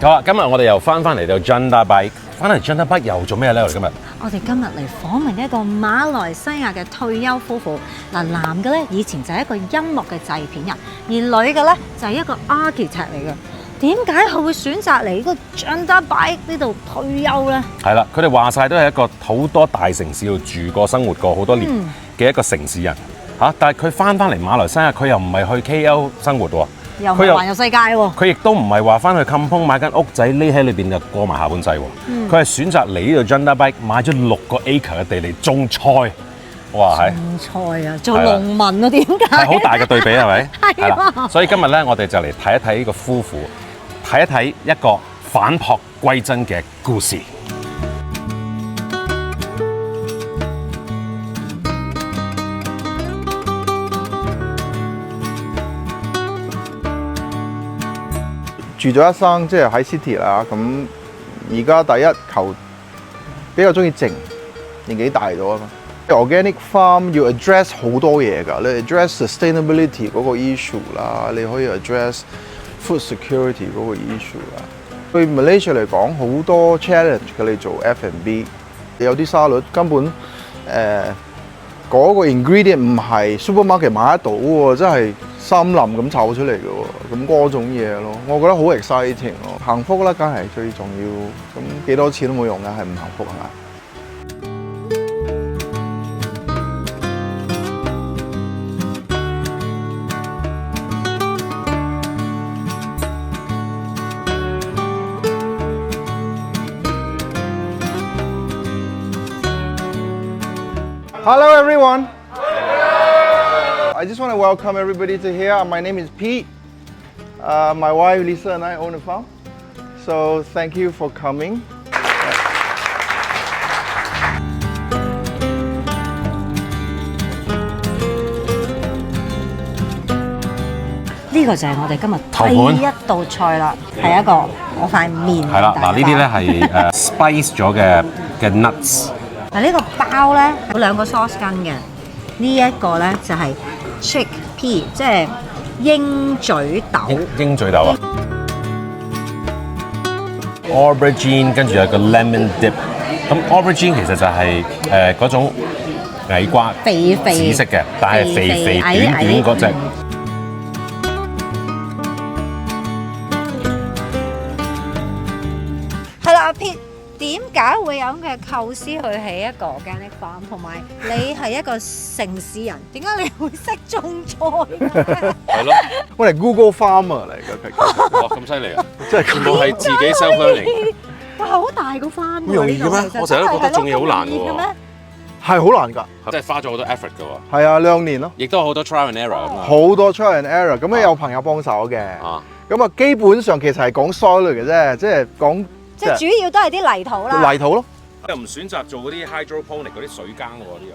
好啦，今日我哋又翻嚟到 Janda Bike， 翻嚟 Janda Bike 又做咩咧？我哋今日我哋今日嚟訪問一個馬來西亞嘅退休夫婦。嗱，男嘅咧以前就係一個音樂嘅製片人，而女嘅咧就係一個 architect 嚟嘅。點解佢會選擇嚟呢個 Janda Bike 呢度退休咧？係啦，佢哋話晒都係一個好多大城市度住過、生活過好多年嘅一個城市人嚇，但係佢翻嚟馬來西亞，佢又唔係去 KL 生活喎。又唔係環遊世界喎，佢亦都唔係話翻去冚買間屋仔匿喺裏邊就過埋下半世喎。佢係選擇嚟呢度 Janda Bike 買咗6個 acre 嘅地嚟種菜。哇係！種菜啊，做農民啊，點解？係好大嘅對比係咪？係啦。所以今日咧，我哋就嚟睇一睇呢個夫婦，睇一睇一個返璞歸真嘅故事。住咗一生，即係喺 City 啦。咁而家第一求比較中意靜，年紀大咗啊嘛。Organic farm 要 address 好多嘢㗎，你 address sustainability 嗰個 issue 啦，你可以 address food security 嗰個 issue 啦。對 Malaysia 嚟講，好多 challenge 嘅你做 F&B， 有啲沙律根本嗰個 ingredient 唔係 supermarket 買得到喎，真係森林咁湊出嚟嘅喎，咁嗰種嘢咯，我覺得好 exciting 咯，幸福啦，梗係最重要，咁幾多錢都冇用嘅，係唔幸福係嘛？Hello everyone. I just want to welcome everybody to here. My name is Pete. My wife Lisa and I own a farm. So thank you for coming. 呢個就係我哋今日第一道菜啦，係一個我塊面。係啦，嗱呢啲咧係spice 咗嘅 nuts。嗱呢個包咧有2個 sauce 根嘅，呢一個咧就係 chickpea， 即係鷹嘴豆。鷹嘴豆啊 ！Aubergine 跟住有個 lemon dip。咁 aubergine 其實就係嗰種矮瓜，肥紫色嘅，但係肥短短嗰隻。係啦，阿 Pete。點解會有咁嘅構思去起一個 organic farm？ 同埋你係一個城市人，點解你會識種菜嘅？係咯，我係 Google Farmer 嚟㗎，哇咁犀利啊！即係全部係自己 self learning。哇，好大個 farm 喎！容易嘅咩？我成日都覺得種嘢好難嘅喎。係好難㗎，即係花咗好多 effort 嘅喎。係啊，2年咯。亦都有好多 trial and error 咁啊。好多 trial and error， 咁有朋友幫手嘅。咁啊，基本上其實係講 soil 嘅啫，即係講。即係主要都係啲泥土啦。泥土咯。又唔選擇做嗰啲 hydroponic 嗰啲水耕喎呢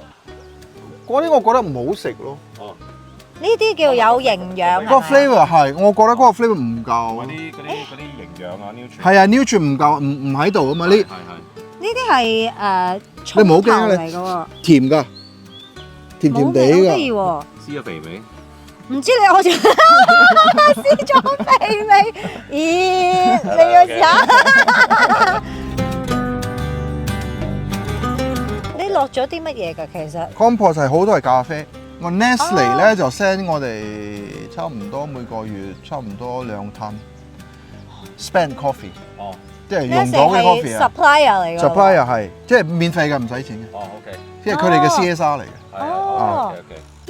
個。嗰啲我覺得唔好食咯。哦。呢啲叫有營養。個 flavour 係，我覺得嗰個 flavour 唔夠。嗰啲營養啊 nutrient。係啊 nutrient 唔夠，唔喺度啊嘛呢。係。呢啲係你唔好驚嚟嘅喎。甜㗎，甜甜地㗎。黐咗肥味。唔知你好似試咗肥未？咦，你要試下？你落咗啲乜嘢㗎？其實 compost 係好多係咖啡。我 Nestle 咧就 send 我哋差唔多每個月差唔多2噸 spent coffee。哦，即係用到嘅 coffee 啊。supplier 嚟㗎。supplier 係即係免費嘅，唔使錢嘅。哦 OK。即係佢哋嘅 CSR 嚟嘅。哦。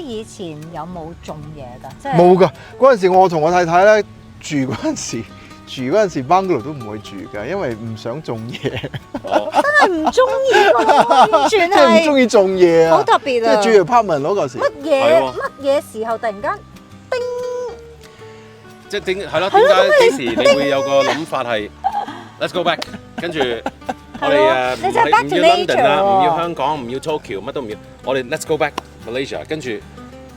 以前有冇種嘢㗎？即係冇㗎。嗰陣時我同我太太咧住嗰陣時 bungalow 都唔會住㗎，因為唔想種嘢。真係唔中意喎，完全係。即係唔中意種嘢啊！好特別啊！即係住 apartment 嗰陣時。乜嘢時候突然間叮？即係點係咯？點解幾時你會有個諗法係 Let's go back， 跟住我哋唔要 London 啦，唔要香港，唔要 Tokyo， 乜都唔要，我哋 Let's go back Malaysia， 跟住。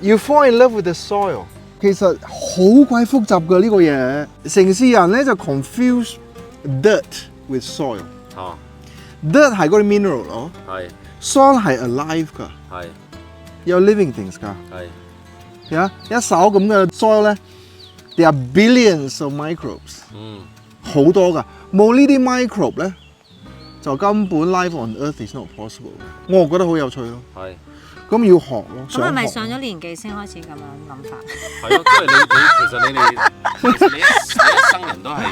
要 fall in love with the soil， 其實好鬼複雜㗎呢個嘢。城市人咧就 confuse dirt with soil。啊 ，dirt 係嗰啲 mineral 咯，係 soil 係 alive 㗎，係有 living things 㗎，係啊，一手咁嘅 soil 咧 ，there are billions of microbes。好好多㗎，冇呢啲 microbe 咧，就根本 life on earth is not possible。我覺得好有趣咯。係。咁要學咯。咁係咪上咗年紀先開始咁樣諗法？係咯，因為其實你一生人都係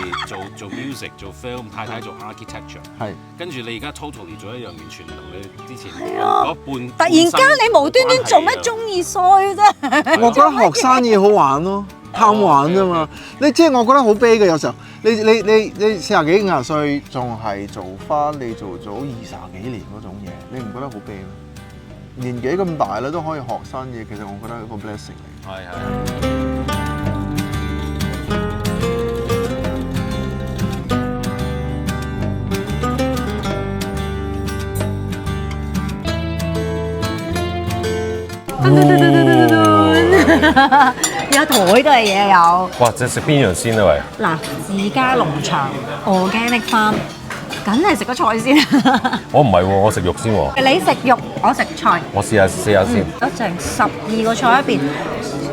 做 music 做 film， 太太做 architecture， 係跟住你而家 totally 做一樣完全唔同你之前嗰半。突然間你無端端做咩中意衰啫？我覺得學生嘢好玩咯，貪玩啫嘛。你即係我覺得好悲嘅，有時候你40幾50歲仲係做翻你做咗20幾年嗰種嘢，你唔覺得好悲咩？年紀咁大啦，都可以學新嘢，其實我覺得係一個 blessing 嚟。係。有台都係嘢有。哇！即係食邊樣先啊？喂！嗱，自家農場 organic farm， 梗係食個菜先。我唔係喎，我食肉先喎。你食肉，我食菜。我試下先。有成12個菜一邊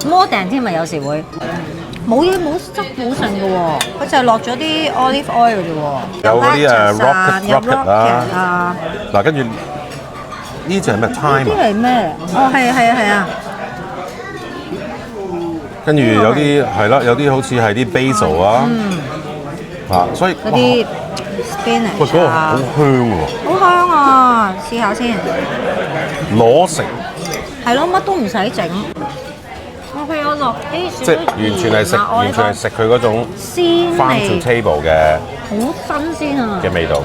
，modern添咪有時會冇嘢冇汁冇剩嘅喎，佢就係落咗啲 olive oil 嘅啫喎。有嗰啲rocket 啊，嗱跟住呢隻係咩 thyme？ 呢啲係咩？哦係啊。跟住有啲係啦，有啲好似係啲 basil 啊，所以嗰啲 spinach 喂，嗰個好香喎，好香啊！試下先，攞食係咯，乜都唔使整。我落啲即係完全係食佢嗰種鮮 farm to table 嘅好新鮮啊嘅味道。呢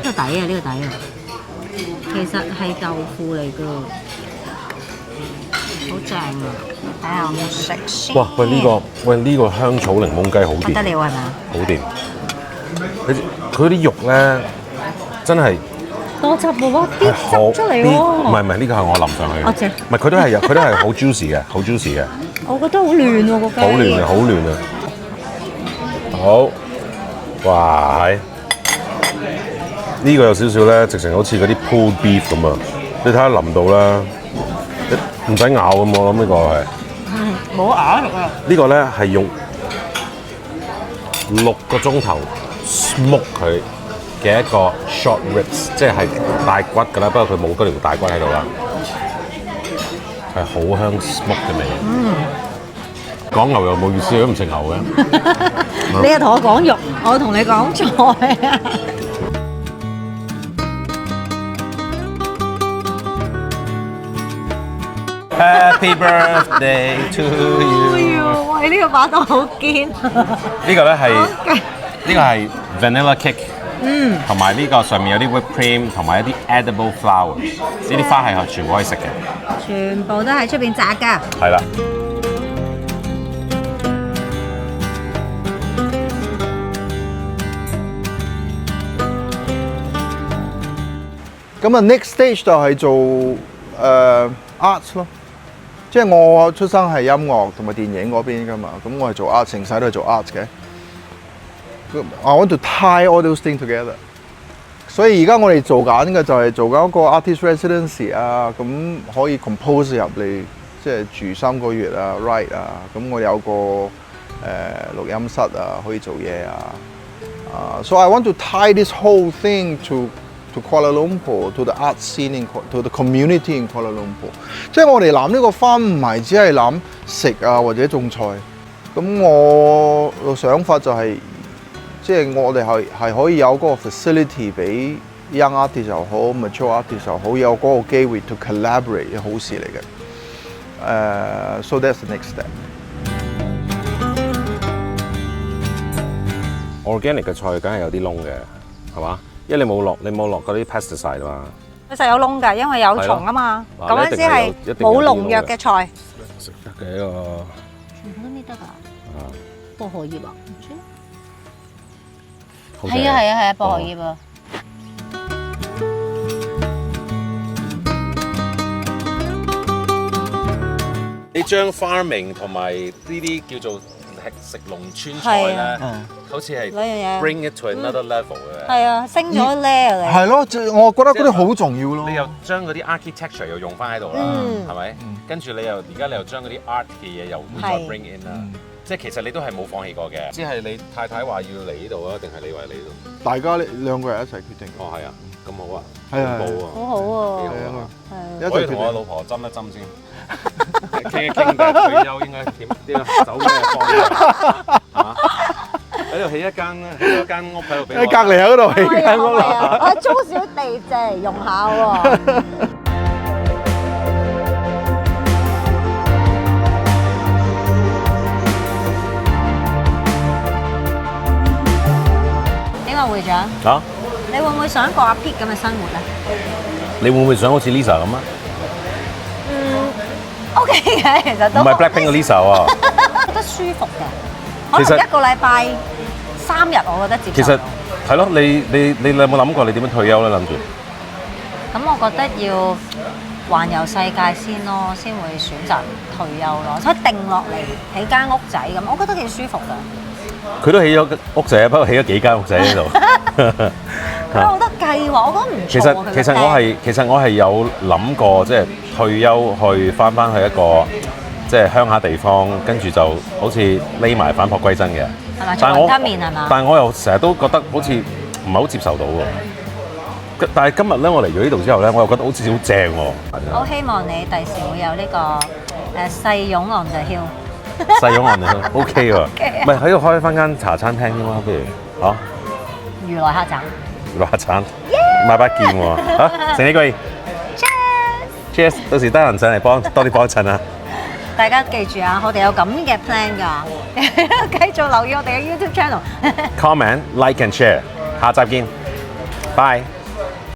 個底啊，其實係豆腐嚟㗎，好正啊！睇下我食先。哇！呢個香草檸檬雞好掂，不得了係咪啊？好掂。佢啲肉咧真係多汁喎，啲汁出嚟喎。唔係呢個係我淋上去嘅。我知。唔係佢都係好 juicy 嘅，好 juicy 嘅。我覺得好嫩喎個雞。好嫩啊！好，哇！呢個有少少咧，直情好似嗰啲 pulled beef 咁啊！你睇下淋到啦，唔使咬咁，我諗呢個係。冇咬食啊！呢個咧係用6個鐘頭 smoke 佢嘅一個 short ribs， 即係大骨㗎啦，不過佢冇嗰條大骨喺度啦，係好香 smoke 嘅味。講牛又冇意思，都唔食牛嘅。你又同我講肉，我同你講菜啊！Happy birthday to you！ 喂，呢個把刀好堅。呢個咧係 vanilla cake， 同埋呢個上面有啲 whipped cream， 同埋一啲 edible flowers。呢啲花係全部可以食嘅。全部都喺出邊摘㗎。係啦。咁啊 ，next stage 就係做arts 咯。即係我出生係音樂同埋電影嗰邊㗎嘛，咁我係做 arts， 成世都係做 arts 嘅。I want to tie all those things together。所以而家我哋做緊嘅就係做緊一個 artist residency 啊，咁可以 compose 入嚟，即係住3個月啊 ，write 啊，咁我有個錄音室啊，可以做嘢啊。So I want to tie this whole thing to Kuala Lumpur, to the art scene, to the community in Kuala Lumpur。即係我哋諗呢個farm唔係只係諗食啊或者種菜。咁我個想法就係，即係我哋係可以有嗰個 facility 俾 young artist 又好 ，mature artist 又好，有嗰個機會 to collaborate 係好事嚟嘅。So that's the next step。organic 嘅菜梗係有啲窿嘅，係嘛？因為你冇落嗰啲 pesticide 啊嘛。佢實有窿㗎，因為有蟲啊嘛。咁樣先係冇農藥嘅菜。食得嘅呢個。全部都搣得㗎。薄荷葉啊？唔知。係啊，薄荷葉啊。你將 farming 同埋呢啲叫做食農村菜咧，好似係 bring it to another level 嘅。係啊，升咗 level 嚟。係咯，我覺得嗰啲好重要咯。你又將嗰啲 architecture 又用翻喺度啦，係咪？跟住你又而家將嗰啲 art 嘅嘢又會再 bring in 啦。即係其實你都係冇放棄過嘅，只係你太太話要嚟呢度啊，定係你話嚟呢度？大家兩個人一齊決定。哦，係啊，咁好啊，係啊好啊，好好喎，幾好啊！一齊決我要同我老定。婆斟一斟先，傾一傾嘅退休應該點啊？走咩方向係嘛？喺度起一間屋喺度俾我。喺隔離喺嗰度起間屋啦。我租少地借用下喎。點啊，會長？啊？你會唔會想過阿 Pete 咁嘅生活咧？你會唔會想好似 Lisa 咁啊？嗯，OK 嘅，其實都唔係 Blackpink 嘅 Lisa 喎。覺得舒服嘅，可其實能一個禮拜3日，我覺得接其實受到。係咯，你有冇諗過你點樣退休咧？諗住？咁我覺得要環遊世界先咯，先會選擇退休咯。所以定落嚟起間屋仔咁，我覺得幾舒服㗎。佢都起咗屋仔，不過起咗幾間屋仔喺度。佢有好多計劃，我覺得唔其錯喎。實我係有諗過，即係退休去翻去一個即係鄉下地方，跟住就好似匿埋返璞歸真嘅。係咪？做雲吞麵係嘛？但係我又成日都覺得好似唔係好接受到喎。但係今日咧，我嚟咗呢度之後咧，我又覺得好似好正喎。我希望你第時會有呢個細擁 on the hill。細擁人哋都 OK 喎，唔係喺度開翻間茶餐廳啫嘛，不如嚇如來客棧。落下橙買把劍喎嚇，食呢句 Cheers， 到時得閒上嚟多啲幫襯啊！大家記住啊，我哋有咁嘅 plan 㗎，繼續留意我哋嘅 YouTube channel。Comment、like and share，下集見，拜。